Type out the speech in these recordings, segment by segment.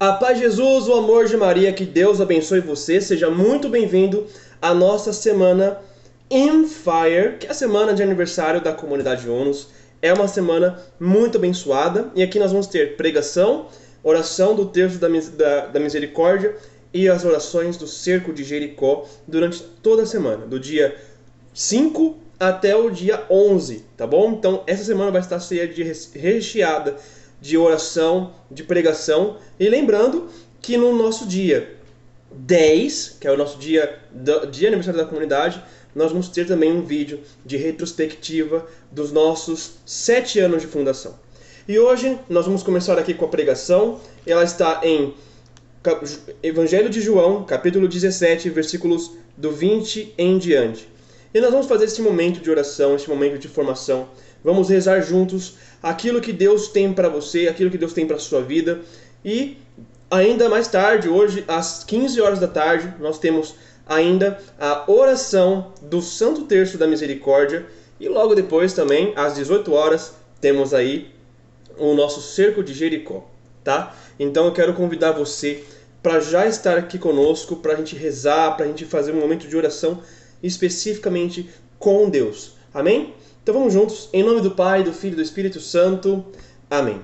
A paz de Jesus, o amor de Maria, que Deus abençoe você. Seja muito bem-vindo à nossa semana In Fire, que é a semana de aniversário da comunidade ONUS. É uma semana muito abençoada e aqui nós vamos ter pregação, oração do terço da misericórdia e as orações do cerco de Jericó durante toda a semana, do dia 5 até o dia 11, tá bom? Então essa semana vai estar recheada de oração, de pregação. E lembrando que no nosso dia 10, que é o nosso dia de aniversário da comunidade, nós vamos ter também um vídeo de retrospectiva dos nossos 7 anos de fundação. E hoje nós vamos começar aqui com a pregação. Ela está em Evangelho de João, capítulo 17, versículos do 20 em diante. E nós vamos fazer esse momento de oração, esse momento de formação. Vamos rezar juntos aquilo que Deus tem para você, aquilo que Deus tem para a sua vida. E ainda mais tarde, hoje, às 15 horas da tarde, nós temos ainda a oração do Santo Terço da Misericórdia. E logo depois também, às 18 horas, temos aí o nosso cerco de Jericó, tá? Então eu quero convidar você para já estar aqui conosco, para a gente rezar, para a gente fazer um momento de oração especificamente com Deus. Amém? Então vamos juntos, em nome do Pai, do Filho e do Espírito Santo. Amém.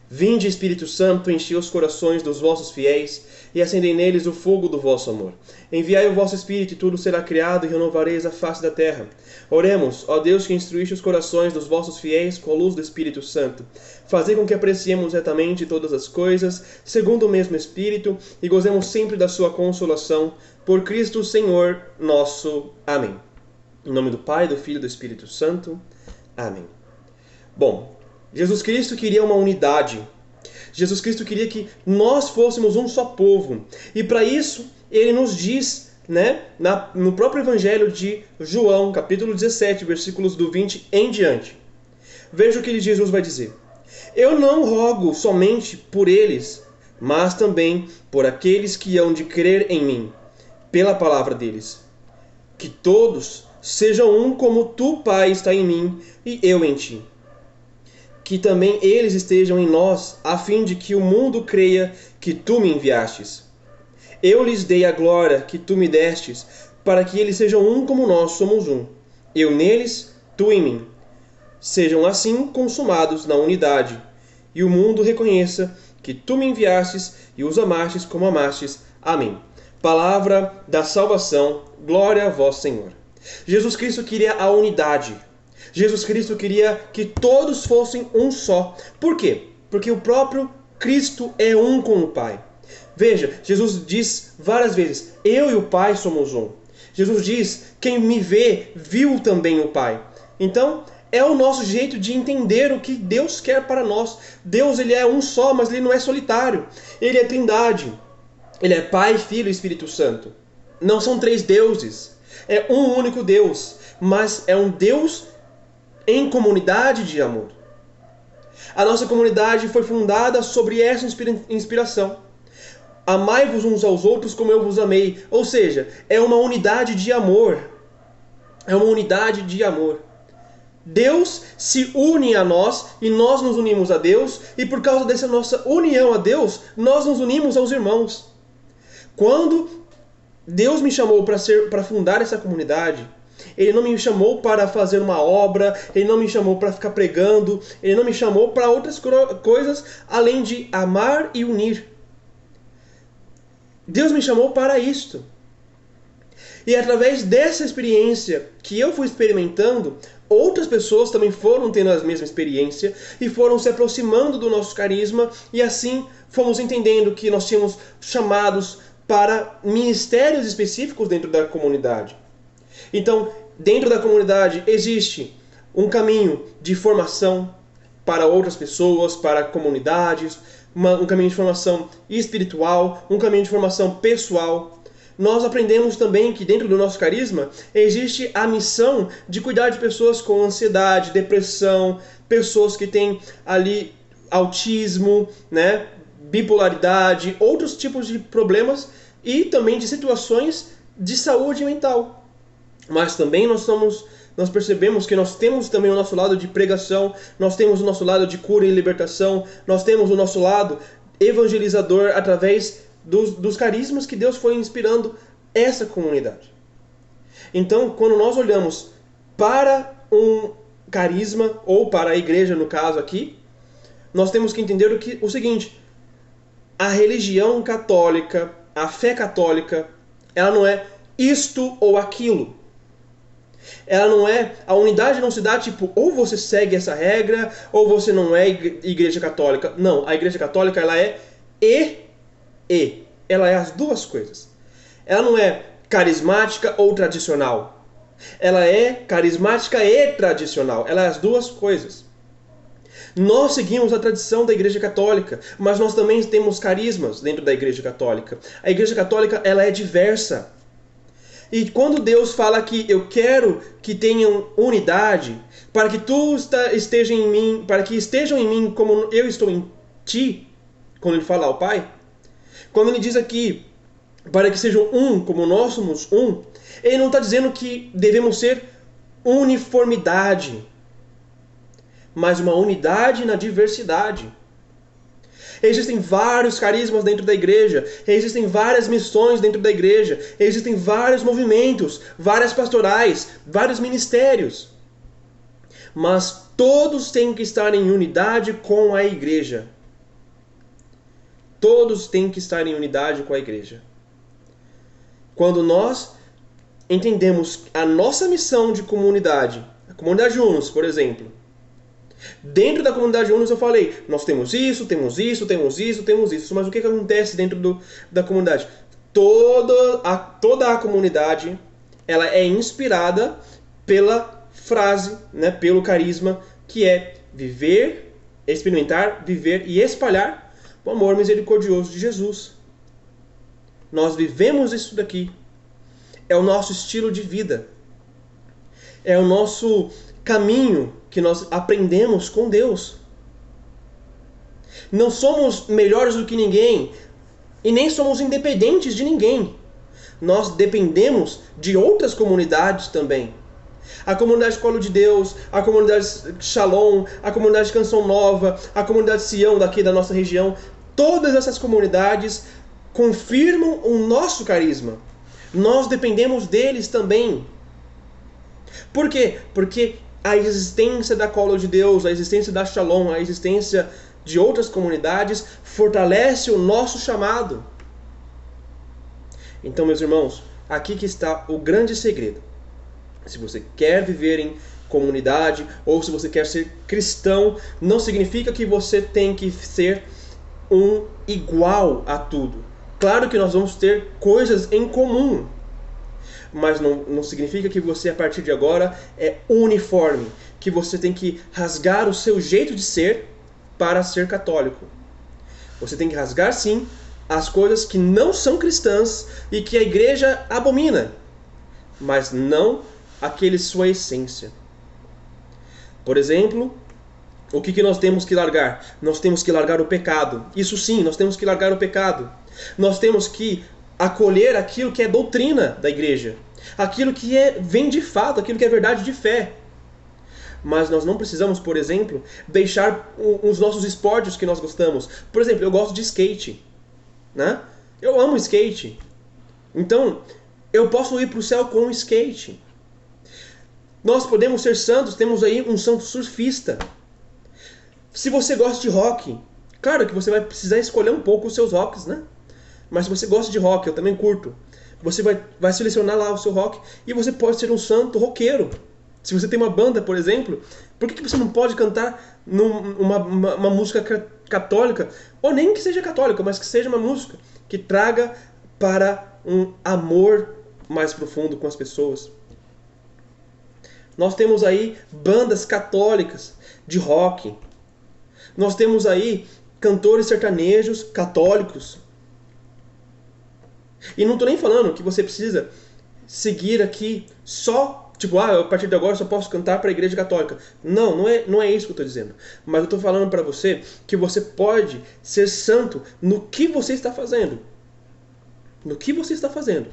Vinde, Espírito Santo, enchei os corações dos vossos fiéis e acendei neles o fogo do vosso amor. Enviai o vosso Espírito e tudo será criado e renovareis a face da terra. Oremos, ó Deus que instruíste os corações dos vossos fiéis com a luz do Espírito Santo. Fazei com que apreciemos retamente todas as coisas, segundo o mesmo Espírito, e gozemos sempre da sua consolação. Por Cristo Senhor nosso. Amém. Em nome do Pai, do Filho e do Espírito Santo. Amém. Bom, Jesus Cristo queria uma unidade. Jesus Cristo queria que nós fôssemos um só povo. E para isso, ele nos diz, no próprio Evangelho de João, capítulo 17, versículos do 20 em diante. Veja o que Jesus vai dizer. Eu não rogo somente por eles, mas também por aqueles que hão de crer em mim, pela palavra deles. Que todos sejam um como tu, Pai, está em mim e eu em ti. Que também eles estejam em nós, a fim de que o mundo creia que tu me enviastes. Eu lhes dei a glória que tu me destes, para que eles sejam um como nós somos um. Eu neles, tu em mim. Sejam assim consumados na unidade, e o mundo reconheça que tu me enviastes e os amastes como amastes. Amém. Palavra da salvação, glória a vós, Senhor. Jesus Cristo queria a unidade. Jesus Cristo queria que todos fossem um só. Por quê? Porque o próprio Cristo é um com o Pai. Veja, Jesus diz várias vezes, eu e o Pai somos um. Jesus diz, quem me vê, viu também o Pai. Então, é o nosso jeito de entender o que Deus quer para nós. Deus, ele é um só, mas ele não é solitário. Ele é trindade. Ele é Pai, Filho e Espírito Santo. Não são 3 deuses. É um único Deus, mas é um Deus em comunidade de amor. A nossa comunidade foi fundada sobre essa inspiração. Amai-vos uns aos outros como eu vos amei. Ou seja, é uma unidade de amor. É uma unidade de amor. Deus se une a nós e nós nos unimos a Deus. E por causa dessa nossa união a Deus, nós nos unimos aos irmãos. Quando Deus me chamou para fundar essa comunidade, Ele não me chamou para fazer uma obra, Ele não me chamou para ficar pregando, Ele não me chamou para outras coisas além de amar e unir. Deus me chamou para isto. E através dessa experiência que eu fui experimentando, outras pessoas também foram tendo a mesma experiência e foram se aproximando do nosso carisma, e assim fomos entendendo que nós tínhamos chamados para ministérios específicos dentro da comunidade. Então, dentro da comunidade existe um caminho de formação para outras pessoas, para comunidades, um caminho de formação espiritual, um caminho de formação pessoal. Nós aprendemos também que dentro do nosso carisma existe a missão de cuidar de pessoas com ansiedade, depressão, pessoas que têm ali autismo, bipolaridade, outros tipos de problemas e também de situações de saúde mental. Mas também nós percebemos que nós temos também o nosso lado de pregação, nós temos o nosso lado de cura e libertação, nós temos o nosso lado evangelizador através dos carismas que Deus foi inspirando essa comunidade. Então, quando nós olhamos para um carisma, ou para a igreja no caso aqui, nós temos que entender o seguinte: a religião católica, a fé católica, ela não é isto ou aquilo. Ela não é, a unidade não se dá tipo, ou você segue essa regra, ou você não é igreja católica. Não, a igreja católica ela é e. Ela é as duas coisas. Ela não é carismática ou tradicional. Ela é carismática e tradicional. Ela é as duas coisas. Nós seguimos a tradição da Igreja Católica, mas nós também temos carismas dentro da Igreja Católica. A Igreja Católica ela é diversa. E quando Deus fala que eu quero que tenham unidade, para que tu esteja em mim, para que estejam em mim como eu estou em ti, quando ele fala ao Pai, quando ele diz aqui para que sejam um como nós somos um, ele não está dizendo que devemos ser uniformidade, mas uma unidade na diversidade. Existem vários carismas dentro da igreja, existem várias missões dentro da igreja, existem vários movimentos, várias pastorais, vários ministérios. Mas todos têm que estar em unidade com a igreja. Todos têm que estar em unidade com a igreja. Quando nós entendemos a nossa missão de comunidade, a comunidade Unos, por exemplo, dentro da comunidade Unos eu falei, nós temos isso, temos isso, temos isso, temos isso. Mas o que acontece dentro da comunidade? Toda a comunidade ela é inspirada pela frase, né, pelo carisma, que é viver, experimentar, viver e espalhar o amor misericordioso de Jesus. Nós vivemos isso daqui. É o nosso estilo de vida. É o nosso caminho que nós aprendemos com Deus. Não somos melhores do que ninguém e nem somos independentes de ninguém. Nós dependemos de outras comunidades também. A comunidade Colo de Deus, a comunidade Shalom, a comunidade Canção Nova, a comunidade Sião daqui da nossa região. Todas essas comunidades confirmam o nosso carisma. Nós dependemos deles também. Por quê? Porque a existência da Colo de Deus, a existência da Shalom, a existência de outras comunidades fortalece o nosso chamado. Então, meus irmãos, aqui que está o grande segredo. Se você quer viver em comunidade ou se você quer ser cristão, não significa que você tem que ser um igual a tudo. Claro que nós vamos ter coisas em comum, mas não significa que você, a partir de agora, é uniforme, que você tem que rasgar o seu jeito de ser para ser católico. Você tem que rasgar, sim, as coisas que não são cristãs e que a igreja abomina, mas não aquele sua essência. Por exemplo, o que nós temos que largar? Nós temos que largar o pecado. Isso sim, nós temos que largar o pecado. Nós temos que acolher aquilo que é doutrina da igreja. Aquilo que vem de fato, aquilo que é verdade de fé. Mas nós não precisamos, por exemplo, deixar os nossos esportes que nós gostamos. Por exemplo, eu gosto de skate, né? Eu amo skate. Então, eu posso ir para o céu com skate. Nós podemos ser santos, temos aí um santo surfista. Se você gosta de rock, claro que você vai precisar escolher um pouco os seus rocks, né? Mas se você gosta de rock, eu também curto, você vai selecionar lá o seu rock e você pode ser um santo roqueiro. Se você tem uma banda, por exemplo, por que você não pode cantar uma música católica? Ou nem que seja católica, mas que seja uma música que traga para um amor mais profundo com as pessoas. Nós temos aí bandas católicas de rock. Nós temos aí cantores sertanejos católicos. E não estou nem falando que você precisa seguir aqui só, tipo, a partir de agora eu só posso cantar para a igreja católica. Não é isso que eu estou dizendo. Mas eu estou falando para você que você pode ser santo no que você está fazendo. No que você está fazendo.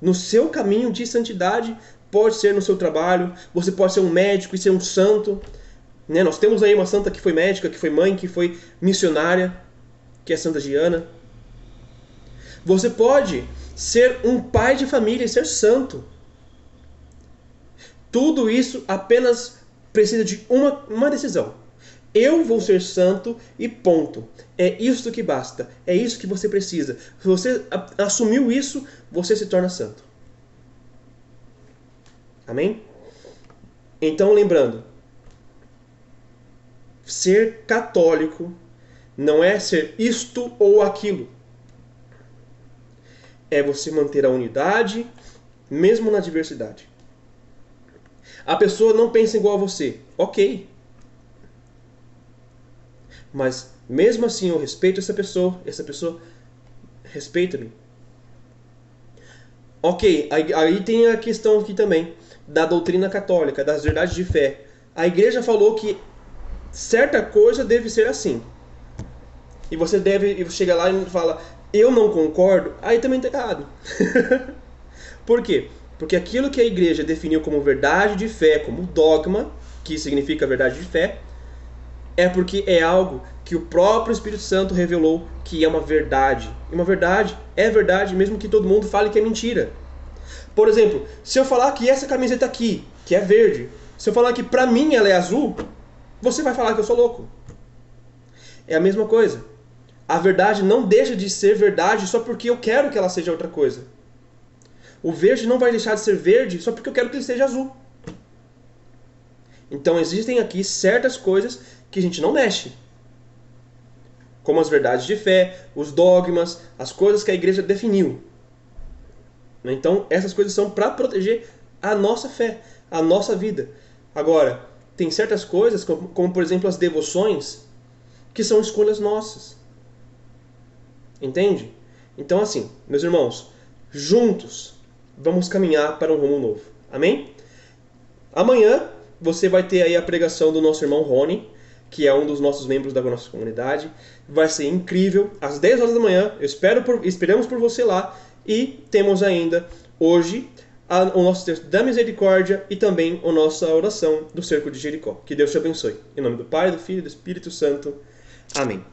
No seu caminho de santidade, pode ser no seu trabalho, você pode ser um médico e ser um santo. Né? Nós temos aí uma santa que foi médica, que foi mãe, que foi missionária. que é Santa Giana. Você pode ser um pai de família e ser santo. Tudo isso apenas precisa de uma decisão. Eu vou ser santo e ponto. É isso que basta. É isso que você precisa. Se você assumiu isso, você se torna santo. Amém? Então, lembrando, ser católico não é ser isto ou aquilo. É você manter a unidade, mesmo na diversidade. A pessoa não pensa igual a você. Ok. Mas, mesmo assim, eu respeito essa pessoa respeita-me. Ok, aí tem a questão aqui também da doutrina católica, das verdades de fé. A igreja falou que certa coisa deve ser assim. E você chega lá e fala, eu não concordo, aí também está errado. Por quê? Porque aquilo que a igreja definiu como verdade de fé, como dogma, que significa verdade de fé, é porque é algo que o próprio Espírito Santo revelou que é uma verdade. E uma verdade é verdade, mesmo que todo mundo fale que é mentira. Por exemplo, se eu falar que essa camiseta aqui, que é verde, se eu falar que pra mim ela é azul, você vai falar que eu sou louco. É a mesma coisa. A verdade não deixa de ser verdade só porque eu quero que ela seja outra coisa. O verde não vai deixar de ser verde só porque eu quero que ele seja azul. Então existem aqui certas coisas que a gente não mexe. Como as verdades de fé, os dogmas, as coisas que a igreja definiu. Então essas coisas são para proteger a nossa fé, a nossa vida. Agora, tem certas coisas, como por exemplo as devoções, que são escolhas nossas. Entende? Então assim, meus irmãos, juntos vamos caminhar para um rumo novo. Amém? Amanhã você vai ter aí a pregação do nosso irmão Rony, que é um dos nossos membros da nossa comunidade. Vai ser incrível, às 10 horas da manhã. Esperamos por você lá. E temos ainda hoje o nosso texto da misericórdia e também a nossa oração do cerco de Jericó. Que Deus te abençoe. Em nome do Pai, do Filho e do Espírito Santo. Amém.